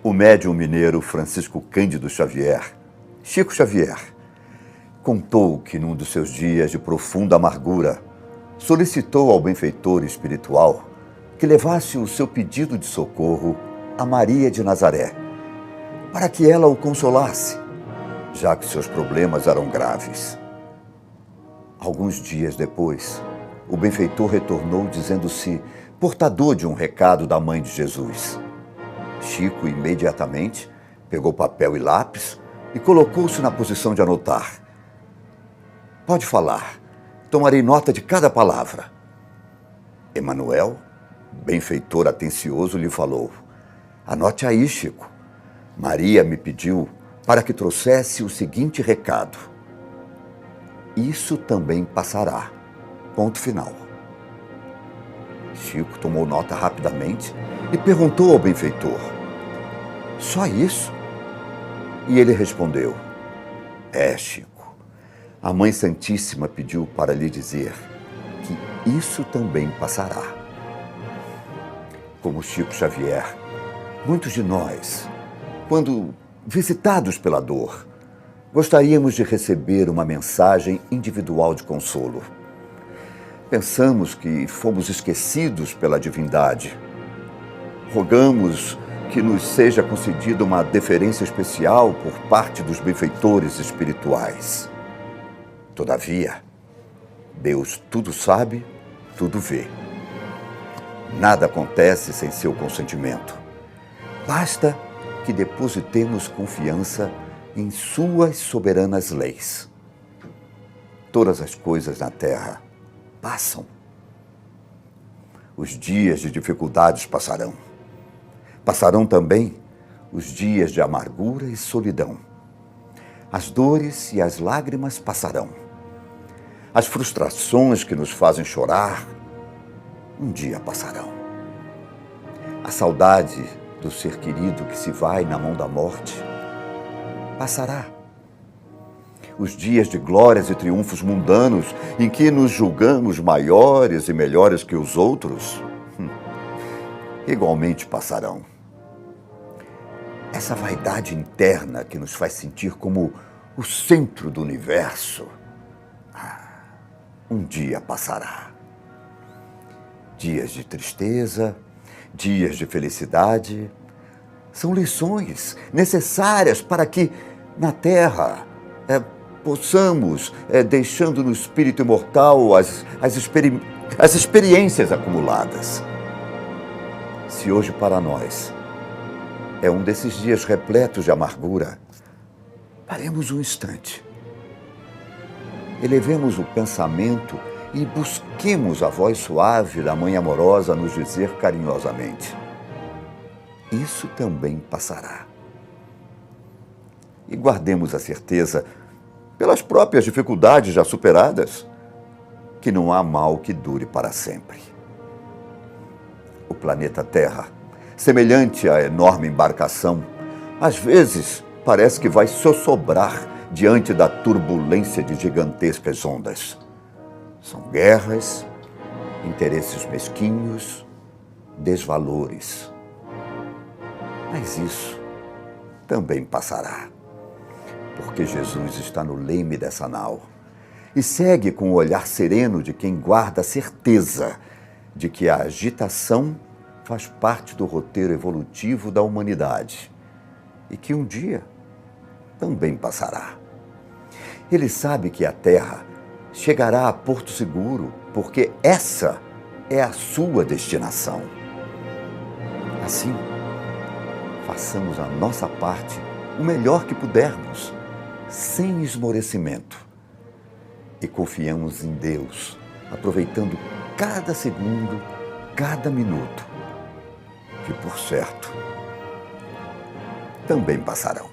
O médium mineiro Francisco Cândido Xavier, Chico Xavier, contou que num dos seus dias de profunda amargura, solicitou ao benfeitor espiritual que levasse o seu pedido de socorro a Maria de Nazaré, para que ela o consolasse, já que seus problemas eram graves. Alguns dias depois, o benfeitor retornou dizendo-se portador de um recado da mãe de Jesus. Chico imediatamente pegou papel e lápis e colocou-se na posição de anotar. Pode falar, tomarei nota de cada palavra. Emanuel, benfeitor atencioso, lhe falou: anote aí, Chico. Maria me pediu para que trouxesse o seguinte recado: isso também passará. Ponto final. Chico tomou nota rapidamente e perguntou ao benfeitor: só isso? E ele respondeu: é, Chico, a Mãe Santíssima pediu para lhe dizer que isso também passará. Como Chico Xavier, muitos de nós, quando visitados pela dor, gostaríamos de receber uma mensagem individual de consolo. Pensamos que fomos esquecidos pela divindade. Rogamos que nos seja concedida uma deferência especial por parte dos benfeitores espirituais. Todavia, Deus tudo sabe, tudo vê. Nada acontece sem seu consentimento. Basta que depositemos confiança em suas soberanas leis. Todas as coisas na terra passam. Os dias de dificuldades passarão. Passarão também os dias de amargura e solidão. As dores e as lágrimas passarão. As frustrações que nos fazem chorar, um dia passarão. A saudade do ser querido que se vai na mão da morte passará. Os dias de glórias e triunfos mundanos em que nos julgamos maiores e melhores que os outros, igualmente passarão. Essa vaidade interna que nos faz sentir como o centro do universo, um dia passará. Dias de tristeza, dias de felicidade, são lições necessárias para que na Terra possamos, deixando no espírito imortal as experiências acumuladas. Se hoje para nós é um desses dias repletos de amargura, paremos um instante. Elevemos o pensamento e busquemos a voz suave da Mãe amorosa nos dizer carinhosamente: isso também passará. E guardemos a certeza, pelas próprias dificuldades já superadas, que não há mal que dure para sempre. O planeta Terra, semelhante à enorme embarcação, às vezes parece que vai sossobrar diante da turbulência de gigantescas ondas. São guerras, interesses mesquinhos, desvalores. Mas isso também passará, porque Jesus está no leme dessa nau e segue com o olhar sereno de quem guarda a certeza de que a agitação faz parte do roteiro evolutivo da humanidade e que um dia também passará. Ele sabe que a Terra chegará a Porto Seguro porque essa é a sua destinação. Assim, façamos a nossa parte o melhor que pudermos, sem esmorecimento. E confiamos em Deus, aproveitando cada segundo, cada minuto, que por certo também passarão.